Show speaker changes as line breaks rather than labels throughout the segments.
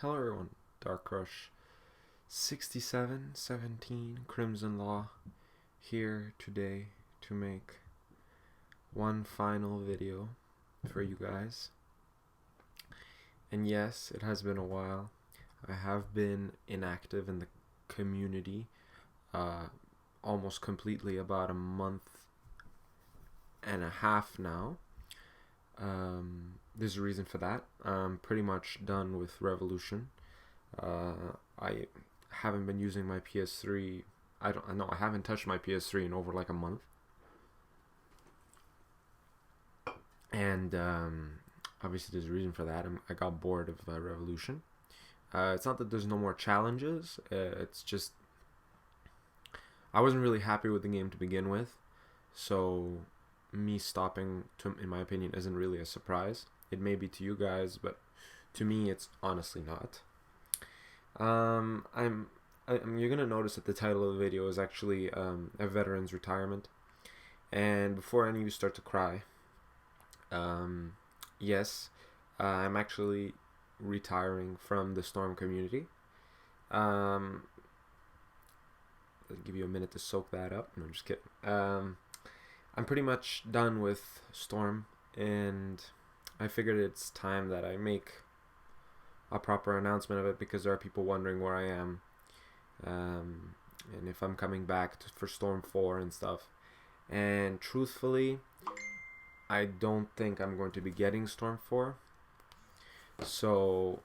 Hello everyone, Darkcrush67's Crimson Law here today to make one final video for you guys. And yes, it has been a while. I have been inactive in the community almost completely, about a month and a half now. There's a reason for that. I'm pretty much done with Revolution. I haven't been using my PS3. I haven't touched my PS3 in over like a month. And obviously there's a reason for that. I got bored of Revolution. It's not that there's no more challenges. It's just I wasn't really happy with the game to begin with. So me stopping, in my opinion, isn't really a surprise. It may be to you guys, but to me, it's honestly not. You're gonna notice that the title of the video is actually a veteran's retirement. And before any of you start to cry, yes, I'm actually retiring from the Storm community. I'll give you a minute to soak that up. No, I'm just kidding. I'm pretty much done with Storm, and I figured it's time that I make a proper announcement of it, because there are people wondering where I am, and if I'm coming back for Storm 4 and stuff. And truthfully, I don't think I'm going to be getting Storm 4. So,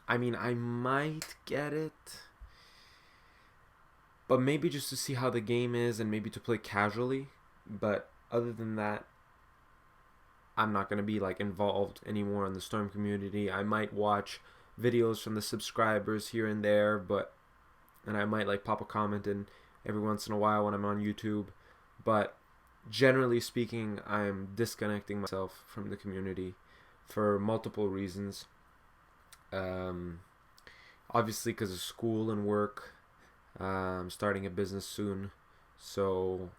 I mean, I might get it, but maybe just to see how the game is and maybe to play casually. But other than that, I'm not going to be like involved anymore in the Storm community. I might watch videos from the subscribers here and there, and I might like pop a comment in every once in a while when I'm on YouTube. But generally speaking, I'm disconnecting myself from the community for multiple reasons. Obviously because of school and work. I'm starting a business soon, so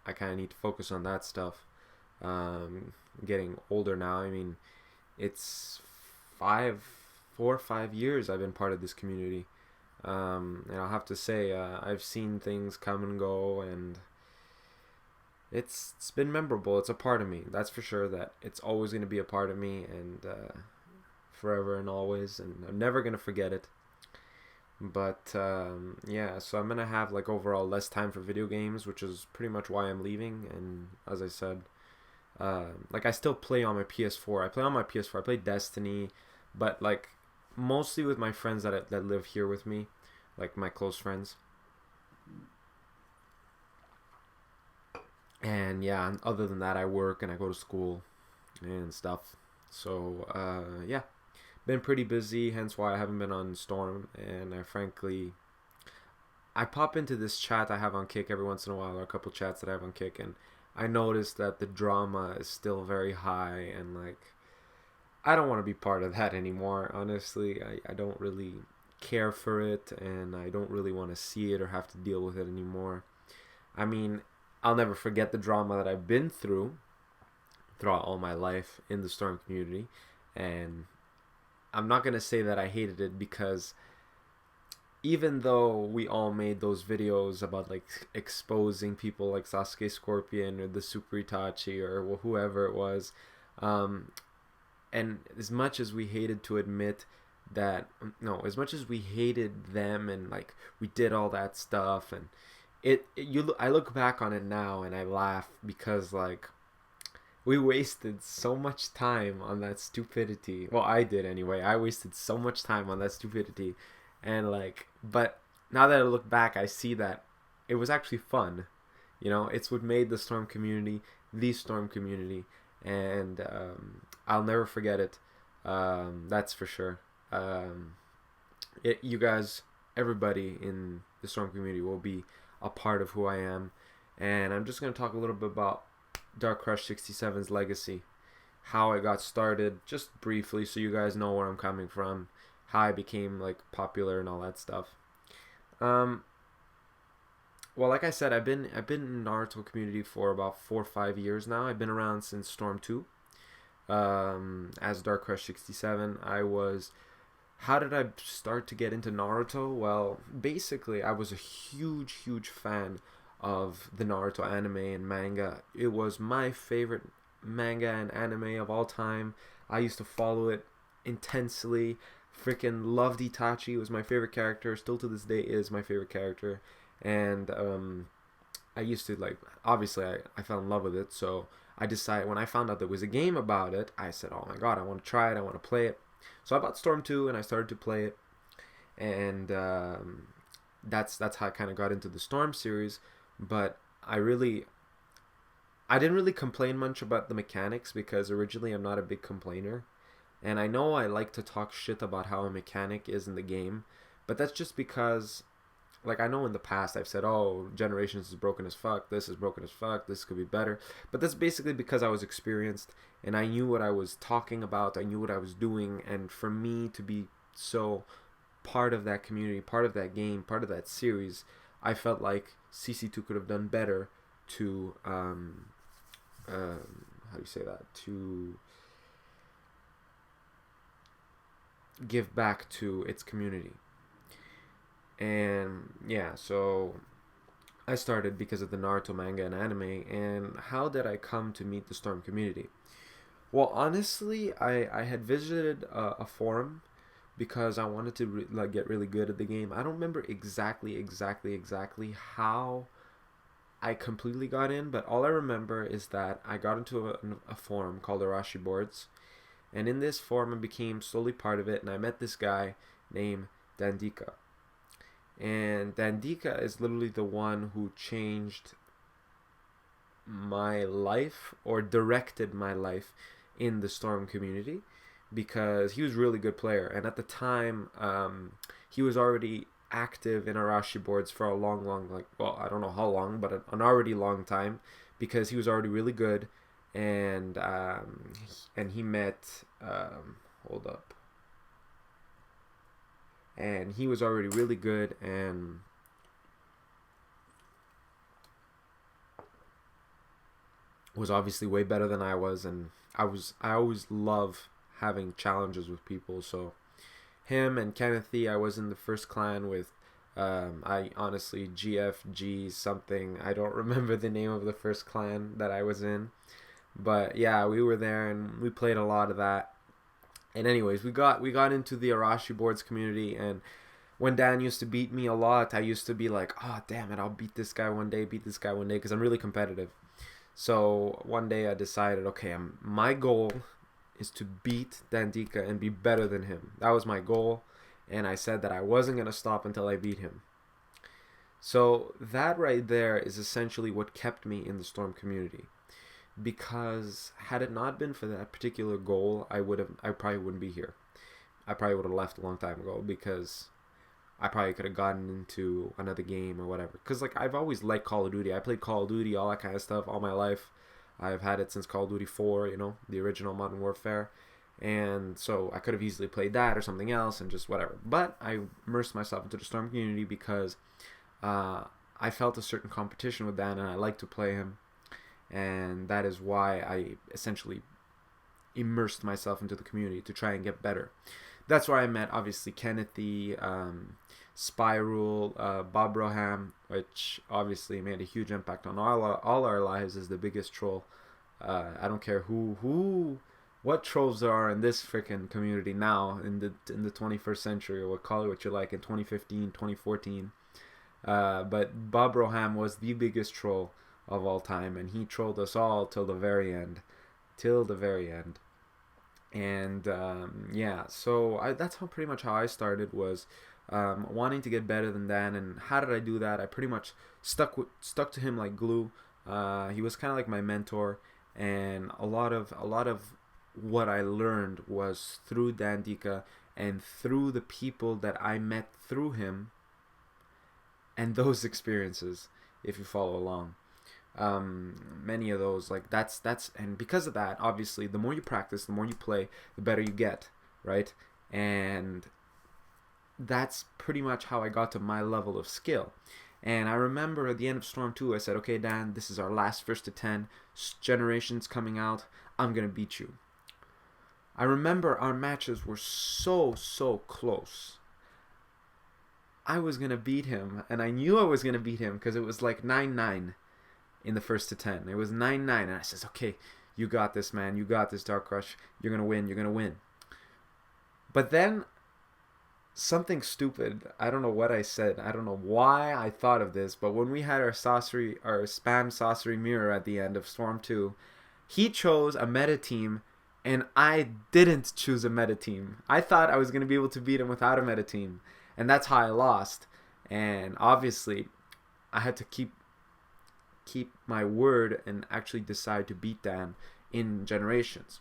I kind of need to focus on that stuff. Getting older now. I mean, it's 4 or 5 years I've been part of this community. And I'll have to say, I've seen things come and go, and it's been memorable. It's a part of me, that's for sure. That it's always going to be a part of me, and forever and always, and I'm never going to forget it. But yeah, so I'm gonna have like overall less time for video games, which is pretty much why I'm leaving. And as I said, like I still play on my PS4. I play on my PS4. I play Destiny, but like mostly with my friends that live here with me, like my close friends. And yeah, other than that, I work and I go to school and stuff. So yeah, been pretty busy, hence why I haven't been on Storm. And I pop into this chat I have on Kick every once in a while, or a couple chats that I have on Kick, and I noticed that the drama is still very high, and like I don't want to be part of that anymore, honestly. I don't really care for it, and I don't really want to see it or have to deal with it anymore. I mean, I'll never forget the drama that I've been throughout all my life in the Storm community, and I'm not going to say that I hated it, because even though we all made those videos about like exposing people like Sasuke Scorpion or the Super Itachi or whoever it was, and as much as we hated to admit that, no, as much as we hated them and like we did all that stuff, and I look back on it now and I laugh, because like we wasted so much time on that stupidity. Well, I did anyway. I wasted so much time on that stupidity. And like, but now that I look back, I see that it was actually fun. You know, it's what made the Storm community the Storm community. And I'll never forget it. That's for sure. You guys, everybody in the Storm community will be a part of who I am. And I'm just going to talk a little bit about Darkcrush67's legacy, how it got started, just briefly, so you guys know where I'm coming from, how I became like popular and all that stuff. Well, like I said, I've been in Naruto community for about 4 or 5 years now. I've been around since Storm 2. As Darkcrush67, I was How did I start to get into Naruto? Well, basically, I was a huge fan of the Naruto anime and manga. It was my favorite manga and anime of all time. I used to follow it intensely. Freaking loved Itachi. It was my favorite character. Still to this day is my favorite character. And I used to like, obviously I fell in love with it. So I decided, when I found out there was a game about it, I said, oh my god, I want to try it. I want to play it. So I bought Storm 2 and I started to play it. And that's how I kind of got into the Storm series. But I didn't really complain much about the mechanics, because originally I'm not a big complainer. And I know I like to talk shit about how a mechanic is in the game, but that's just because, like, I know in the past I've said, oh, Generations is broken as fuck, this is broken as fuck, this could be better. But that's basically because I was experienced and I knew what I was talking about, I knew what I was doing, and for me to be so part of that community, part of that game, part of that series, I felt like CC2 could have done better to, how do you say that? To give back to its community. And yeah, so I started because of the Naruto manga and anime. And how did I come to meet the Storm community? Well, honestly, I had visited a forum because I wanted to like get really good at the game. I don't remember exactly how I completely got in, but all I remember is that I got into a forum called Arashi Boards, and in this forum I became slowly part of it, and I met this guy named Dandika. And Dandika is literally the one who changed my life, or directed my life in the Storm community, because he was a really good player, and at the time he was already active in Arashi Boards for a long, like, well, I don't know how long, but an already long time, because he was already really good. And he met hold up and he was already really good and was obviously way better than I was, and I always love having challenges with people. So him and Kenneth, I was in the first clan with. I honestly, GFG something, I don't remember the name of the first clan that I was in, but yeah, we were there and we played a lot of that. And anyways, we got into the Arashi Boards community, and when Dan used to beat me a lot, I used to be like, oh damn it, I'll beat this guy one day, because I'm really competitive. So one day I decided, okay, my goal is to beat Dandika and be better than him. That was my goal, and I said that I wasn't going to stop until I beat him. So that right there is essentially what kept me in the Storm community. Because had it not been for that particular goal, I probably wouldn't be here. I probably would have left a long time ago, because I probably could have gotten into another game or whatever. Because like, I've always liked Call of Duty. I played Call of Duty, all that kind of stuff, all my life. I've had it since Call of Duty 4, the original Modern Warfare. And so I could have easily played that or something else and just whatever. But I immersed myself into the Storm community because I felt a certain competition with Dan, and I like to play him. And that is why I essentially immersed myself into the community to try and get better. That's where I met, obviously, Kenneth, Spyrule, Bob Roham, which obviously made a huge impact on all our lives, as the biggest troll. I don't care what trolls there are in this freaking community now in the 21st century, or call it what you like, in 2015, 2014. But Bob Roham was the biggest troll of all time, and he trolled us all till the very end. And yeah, so that's pretty much how I started, was wanting to get better than Dan. And how did I do that? I pretty much stuck to him like glue. He was kind of like my mentor, and a lot of what I learned was through Dandika and through the people that I met through him, and those experiences, if you follow along. Many of those, like, that's and because of that, obviously, the more you practice, the more you play, the better you get, right? And that's pretty much how I got to my level of skill. And I remember at the end of Storm 2, I said, okay, Dan, this is our last 1st to 10 generations coming out. I'm gonna beat you. I remember our matches were so close. I was going to beat him, and I knew I was going to beat him because it was like 9-9 in the first to 10. It was 9-9, and I says, okay, you got this, man. You got this, Dark Crush. You're going to win. You're going to win. But then something stupid. I don't know what I said. I don't know why I thought of this, but when we had our spam sorcery mirror at the end of Storm 2, he chose a meta team, and I didn't choose a meta team. I thought I was going to be able to beat him without a meta team, and that's how I lost. And obviously, I had to keep my word and actually decide to beat Dan in Generations.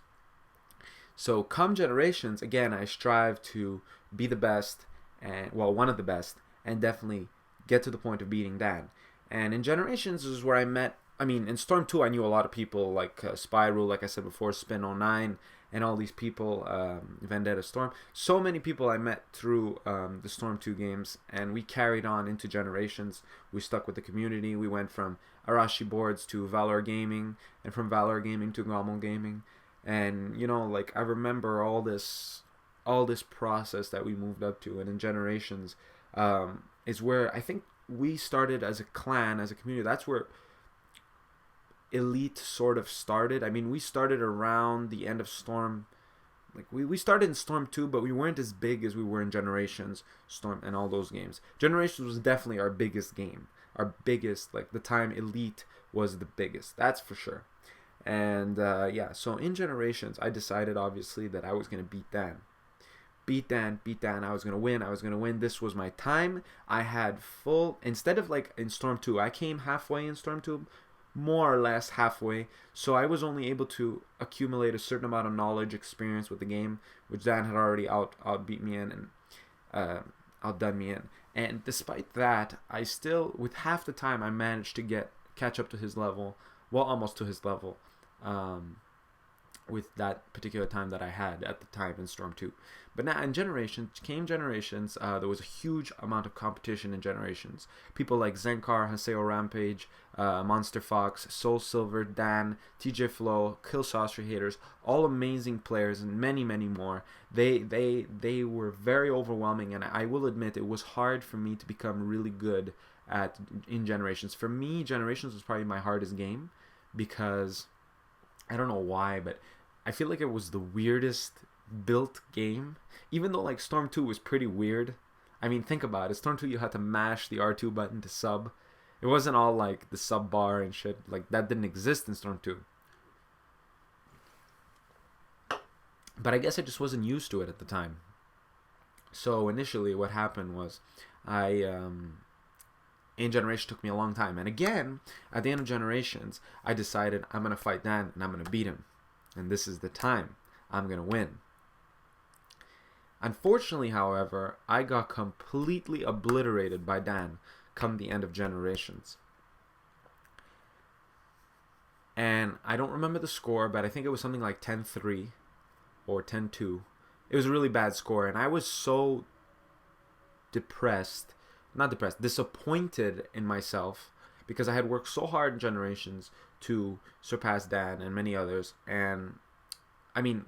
So come Generations, again, I strive to be the best, and one of the best, and definitely get to the point of beating Dan. And in Generations is where I met, in Storm 2 I knew a lot of people like Spyro, like I said before, Spin09, and all these people, Vendetta Storm. So many people I met through the Storm 2 games, and we carried on into Generations. We stuck with the community. We went from Arashi boards to Valor Gaming, and from Valor Gaming to Gommel Gaming. And I remember all this process that we moved up to. And in Generations is where I think we started as a clan, as a community. That's where Elite sort of started. We started around the end of Storm. We started in Storm 2, but we weren't as big as we were in Generations, Storm, and all those games. Generations was definitely our biggest game. Our biggest, the time Elite was the biggest. That's for sure. And so in Generations, I decided obviously that I was going to beat Dan. Beat Dan. I was going to win. This was my time. I had instead of in Storm 2, I came halfway in Storm 2, more or less halfway. So I was only able to accumulate a certain amount of knowledge, experience with the game, which Dan had already outbeat me in and outdone me in. And despite that, I still, with half the time, I managed to catch up to his level. Well, almost to his level. With that particular time that I had at the time in Storm 2. But now in Generations, there was a huge amount of competition in Generations. People like Zenkar, Haseo Rampage, Monster Fox, Soul Silver, Dan, TJ Flow, Kill Sorcery Haters, all amazing players, and many, many more. They were very overwhelming, and I will admit it was hard for me to become really good in Generations. For me, Generations was probably my hardest game, because I don't know why, but I feel like it was the weirdest built game. Even though Storm 2 was pretty weird. Think about it. Storm 2, you had to mash the R2 button to sub. It wasn't all the sub bar and shit. That didn't exist in Storm 2. But I guess I just wasn't used to it at the time. So initially what happened was in Generations took me a long time. And again, at the end of Generations, I decided I'm going to fight Dan and I'm going to beat him. And this is the time. I'm going to win. Unfortunately, however, I got completely obliterated by Dan come the end of Generations. And I don't remember the score, but I think it was something like 10-3 or 10-2. It was a really bad score, and I was so disappointed in myself, because I had worked so hard in Generations to surpass Dan and many others. And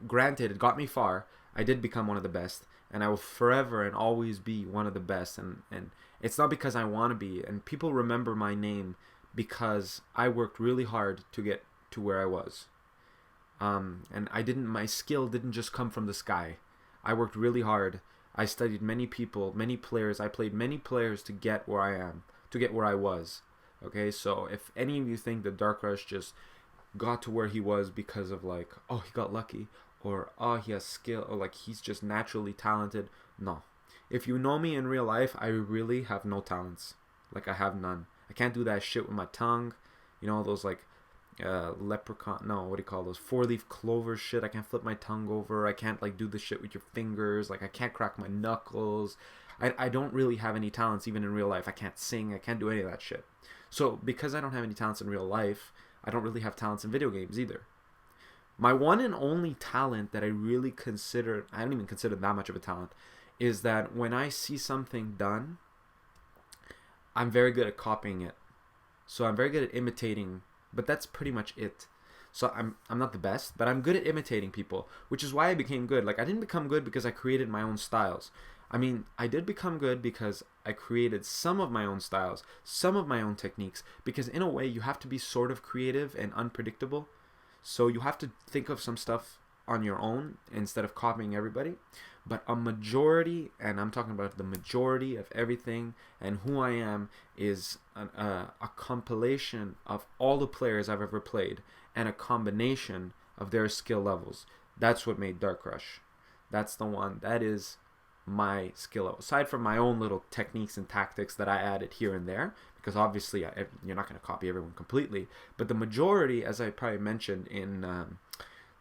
granted, it got me far. I did become one of the best, and I will forever and always be one of the best. And it's not because I want to be. And people remember my name because I worked really hard to get to where I was. And my skill didn't just come from the sky. I worked really hard. I studied many people, many players. I played many players to get where I am, to get where I was. Okay, so if any of you think that Darkrush just got to where he was because of he got lucky, or he has skill, or he's just naturally talented, no. If you know me in real life, I really have no talents. I have none. I can't do that shit with my tongue. Those leprechaun, no, what do you call those, 4-leaf clover shit. I can't flip my tongue over. I can't do the shit with your fingers. I can't crack my knuckles. I don't really have any talents even in real life. I can't sing. I can't do any of that shit. So because I don't have any talents in real life, I don't really have talents in video games either. My one and only talent that I really consider, I don't even consider that much of a talent, is that when I see something done, I'm very good at copying it. So I'm very good at imitating, but that's pretty much it. So I'm not the best, but I'm good at imitating people, which is why I became good. Like I didn't become good because I created my own styles. I mean, I did become good because I created some of my own styles, some of my own techniques, because in a way you have to be sort of creative and unpredictable. So you have to think of some stuff on your own instead of copying everybody. But a majority, and I'm talking about the majority of everything and who I am, is a compilation of all the players I've ever played and a combination of their skill levels. That's what made Dark Crush. That's the one. That is my skill level. Aside from my own little techniques and tactics that I added here and there, because obviously you're not going to copy everyone completely, but the majority, as I probably mentioned in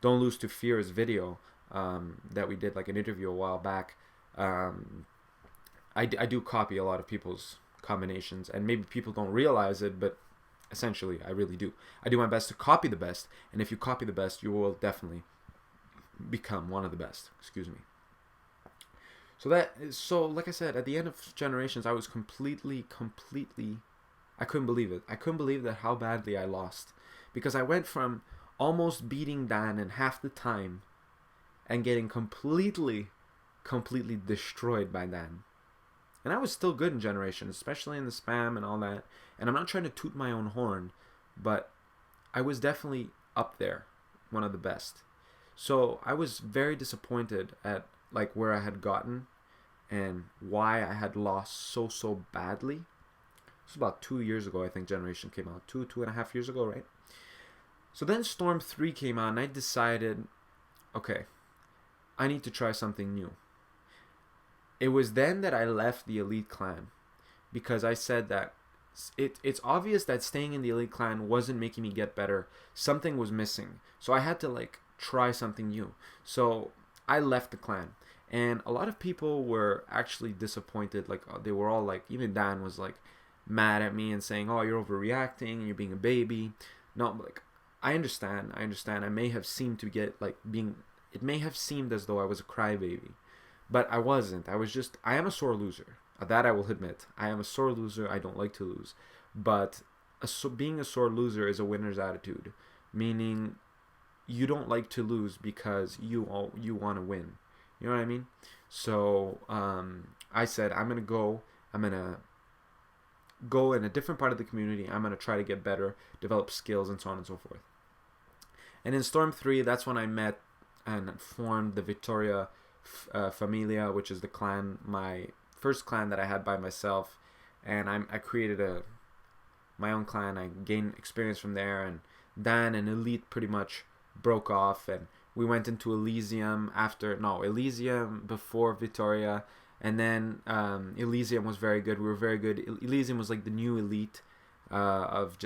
Don't Lose to Fear's video that we did like an interview a while back, I do copy a lot of people's combinations, and maybe people don't realize it, but essentially I really do. I do my best to copy the best, and if you copy the best, you will definitely become one of the best. Excuse me. So like I said, at the end of Generations, I was completely, I couldn't believe it. I couldn't believe that how badly I lost, because I went from almost beating Dan in half the time and getting completely destroyed by Dan. And I was still good in Generations, especially in the spam and all that. And I'm not trying to toot my own horn, but I was definitely up there, one of the best. So I was very disappointed at like where I had gotten and why I had lost so badly. It was about 2 years ago, I think Generation came out. 2.5 years ago, right? So then Storm 3 came out, and I decided, okay, I need to try something new. It was then that I left the Elite Clan, because I said that it's obvious that staying in the Elite Clan wasn't making me get better. Something was missing. So I had to like try something new. So I left the clan, and a lot of people were actually disappointed. Like they were all like, even Dan was like mad at me and saying, "Oh, you're overreacting and you're being a baby." No, like I understand. I may have seemed to get like being. It may have seemed as though I was a crybaby, but I wasn't. I am a sore loser. That I will admit. I am a sore loser. I don't like to lose, but being a sore loser is a winner's attitude, meaning you don't like to lose because you want to win. You know what I mean? So I said I'm gonna go in a different part of the community. I'm gonna try to get better, develop skills, and so on and so forth. And in Storm 3, that's when I met and formed the Victoria Familia, which is the clan, my first clan that I had by myself. And I created my own clan. I gained experience from there, and Dan and Elite pretty much broke off, and we went into Elysium before Victoria, and then Elysium was very good. We were very good. Elysium was like the new Elite of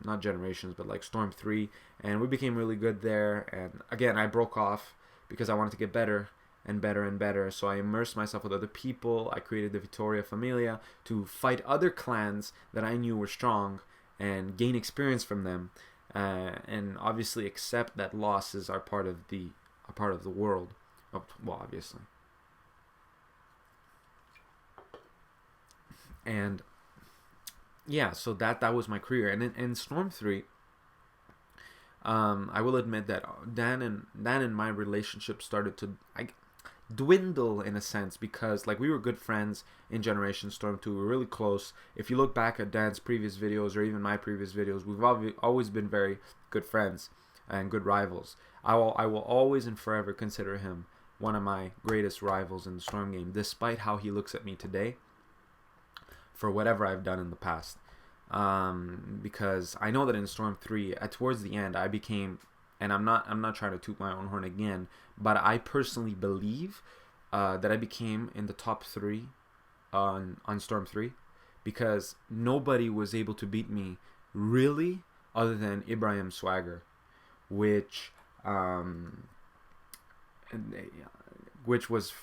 not Generations, but like Storm 3, and we became really good there. And again, I broke off because I wanted to get better and better and better. So I immersed myself with other people. I created the Victoria Familia to fight other clans that I knew were strong and gain experience from them. And obviously accept that losses are part of the world. Well, obviously. And yeah, so that was my career. And in Storm 3, I will admit that Dan and my relationship started to dwindle in a sense, because like we were good friends in Generation Storm 2. We were really close. If you look back at Dan's previous videos or even my previous videos, we've always been very good friends and good rivals. I will always and forever consider him one of my greatest rivals in the Storm game, despite how he looks at me today for whatever I've done in the past. Because I know that in Storm 3, towards the end, I became, and I'm not trying to toot my own horn again, but I personally believe that I became in the top 3 on Storm 3, because nobody was able to beat me really other than Ibrahim Swagger, which was,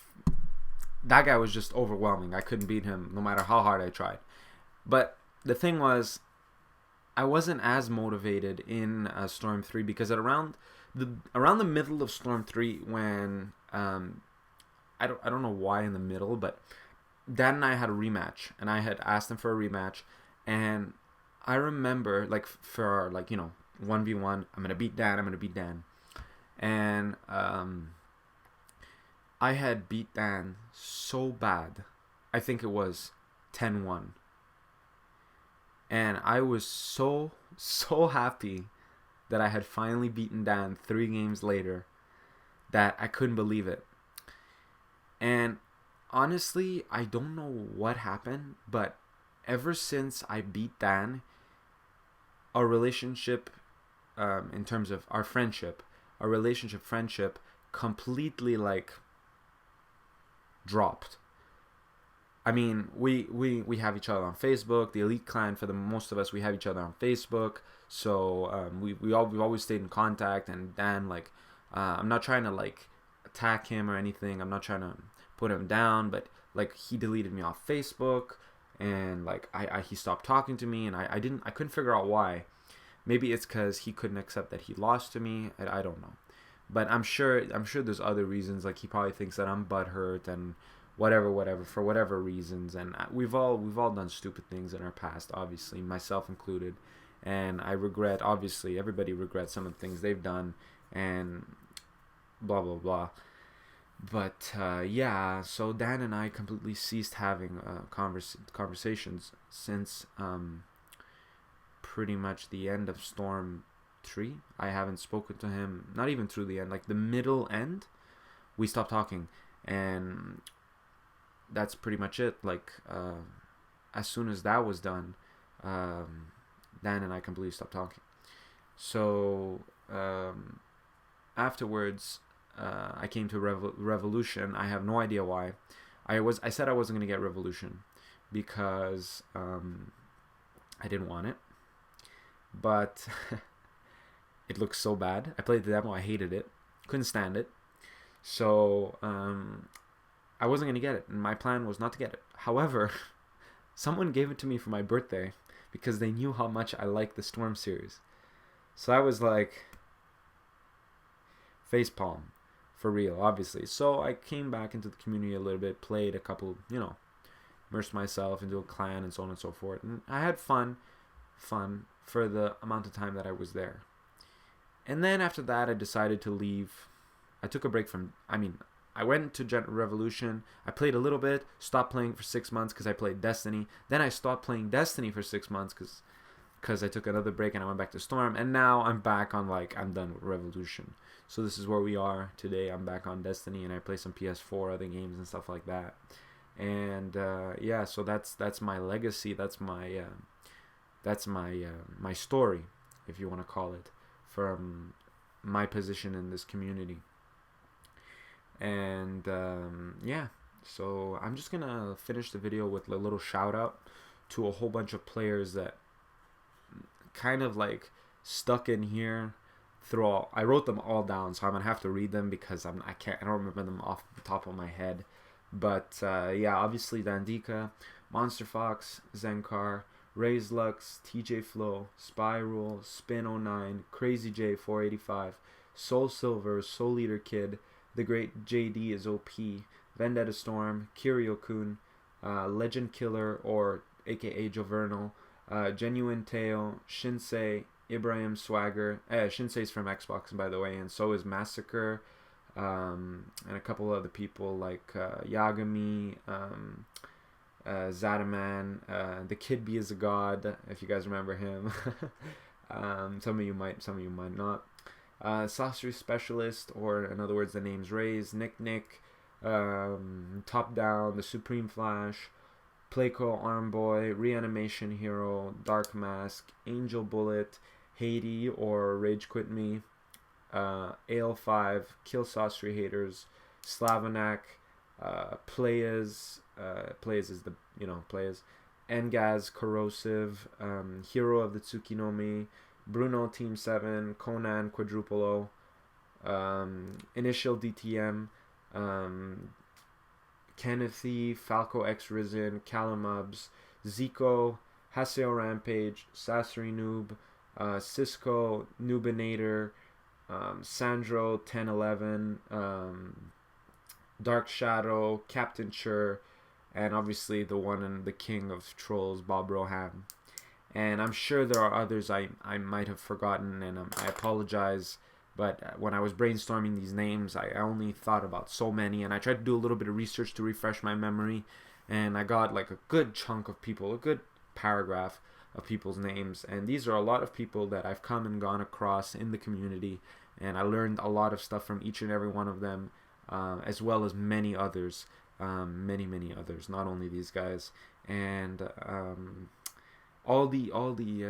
that guy was just overwhelming. I couldn't beat him no matter how hard I tried. But the thing was, I wasn't as motivated in Storm 3, because at around the middle of Storm 3, when I don't know why in the middle, but Dan and I had a rematch, and I had asked him for a rematch, and I remember, like, for our, like, you know, 1v1. I'm gonna beat Dan. I'm gonna beat Dan. And I had beat Dan so bad. I think it was 10-1. And I was so happy that I had finally beaten Dan 3 games later that I couldn't believe it. And honestly, I don't know what happened, but ever since I beat Dan, our relationship, in terms of our friendship, friendship completely like dropped. I mean, we have each other on Facebook. The Elite Clan, for the most of us, we have each other on Facebook. So we've always stayed in contact. And Dan, like, I'm not trying to like attack him or anything. I'm not trying to put him down, but like he deleted me off Facebook, and like he stopped talking to me, and I couldn't figure out why. Maybe it's because he couldn't accept that he lost to me. I don't know, but I'm sure there's other reasons. Like he probably thinks that I'm butthurt and whatever for whatever reasons. And we've all done stupid things in our past, obviously, myself included. And I regret, obviously, everybody regrets some of the things they've done, and blah blah blah. But yeah, so Dan and I completely ceased having conversations since pretty much the end of Storm 3. I haven't spoken to him, not even through the end, like the middle end. We stopped talking, and that's pretty much it. Like as soon as that was done, Dan and I completely stopped talking. So afterwards, I came to Revolution. I have no idea why. I said I wasn't gonna get Revolution because I didn't want it, but it looks so bad. I played the demo. I hated it. Couldn't stand it. So I wasn't gonna get it, and my plan was not to get it. However, someone gave it to me for my birthday because they knew how much I like the Storm series. So I was like, facepalm, for real, obviously. So I came back into the community a little bit, played a couple, immersed myself into a clan and so on and so forth. And I had fun for the amount of time that I was there. And then after that, I decided to leave. I took a break from, I went to Revolution. I played a little bit, stopped playing for 6 months because I played Destiny. Then I stopped playing Destiny for 6 months because I took another break and I went back to Storm. And now I'm back on, I'm done with Revolution. So this is where we are today. I'm back on Destiny, and I play some PS4 other games and stuff like that. And yeah, so that's my legacy. That's my my story, if you want to call it, from my position in this community. And yeah, so I'm just gonna finish the video with a little shout out to a whole bunch of players that kind of like stuck in here through all. I wrote them all down, so I'm gonna have to read them because I don't remember them off the top of my head. But yeah, obviously Dandika, Monster Fox, Zenkar, Raise Lux, TJ Flow, Spiral, Spin09, Crazy J 485, Soul Silver, Soul Eater Kid, The Great JD is OP, Vendetta Storm, Kiryu-kun, Legend Killer, or aka Jovernal, Genuine Tale, Shinsei, Ibrahim Swagger. Shinsei's from Xbox, by the way, and so is Massacre, and a couple other people like Yagami, Zadaman, The Kid B is a God, if you guys remember him. Some of you might not. Sorcery Specialist, or in other words, the name's Raise, Nick, Top Down, The Supreme Flash, Playco Armboy, Reanimation Hero, Dark Mask, Angel Bullet, Haiti or Rage Quit Me, Ale5, Kill Sorcery Haters, Slavonak, Playas, Playas is the, Playas, Engaz, Corrosive, Hero of the Tsukinomi, Bruno Team 7, Conan Quadruple O, Initial DTM, Kennethy, Falco X Risen, Calamubs, Zico, Haseo Rampage, Sasori Noob, Cisco, Noobinator, Sandro 1011, Dark Shadow, Captain Chur, and obviously the one and the king of trolls, Bob Roham. And I'm sure there are others I might have forgotten, and I apologize. But when I was brainstorming these names, I only thought about so many, and I tried to do a little bit of research to refresh my memory, and I got like a good chunk of people, a good paragraph of people's names. And these are a lot of people that I've come and gone across in the community, and I learned a lot of stuff from each and every one of them, as well as many others, many others, not only these guys. And all the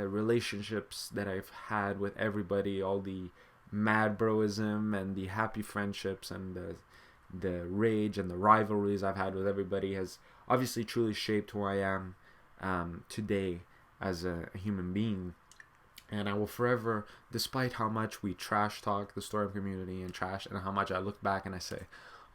relationships that I've had with everybody, all the mad broism and the happy friendships and the rage and the rivalries I've had with everybody has obviously truly shaped who I am today as a human being. And I will forever, despite how much we trash talk the Storm community and trash, and how much I look back and I say,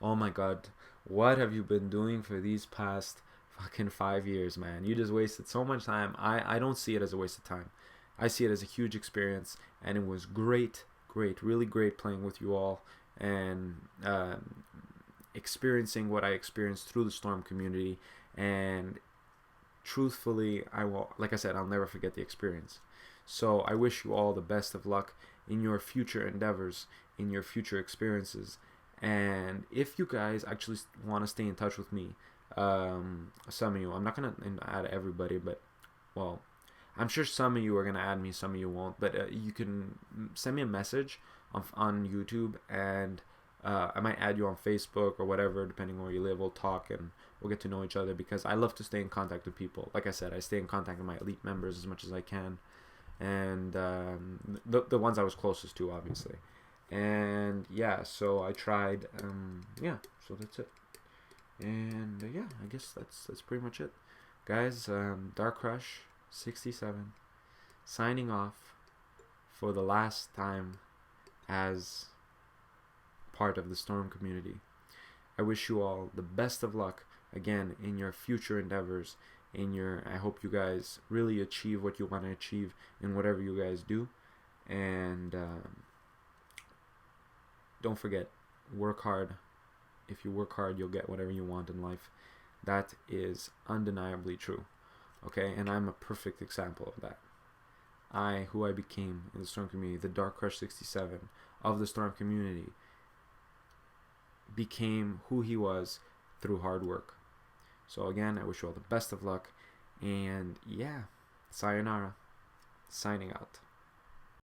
oh my god, what have you been doing for these past fucking 5 years, man? You just wasted so much time. I don't see it as a waste of time. I see it as a huge experience, and it was great, really great playing with you all, and experiencing what I experienced through the Storm community. And truthfully, I will, like I said, I'll never forget the experience. So I wish you all the best of luck in your future endeavors, in your future experiences. And if you guys actually want to stay in touch with me, some of you, I'm not going to add everybody, but, well, I'm sure some of you are going to add me, some of you won't. But you can send me a message on YouTube, and I might add you on Facebook or whatever, depending on where you live. We'll talk and we'll get to know each other, because I love to stay in contact with people. Like I said, I stay in contact with my elite members as much as I can, and the ones I was closest to, obviously. And yeah, so I tried. Yeah, so that's it. And yeah, I guess that's pretty much it, guys. Darkcrush67 signing off for the last time as part of the Storm community. I wish you all the best of luck again in your future endeavors. I hope you guys really achieve what you want to achieve in whatever you guys do. And don't forget, work hard. If you work hard, you'll get whatever you want in life. That is undeniably true. Okay, and I'm a perfect example of that. Who I became in the Storm community, the Darkcrush67 of the Storm community, became who he was through hard work. So again, I wish you all the best of luck, and yeah, sayonara, signing out.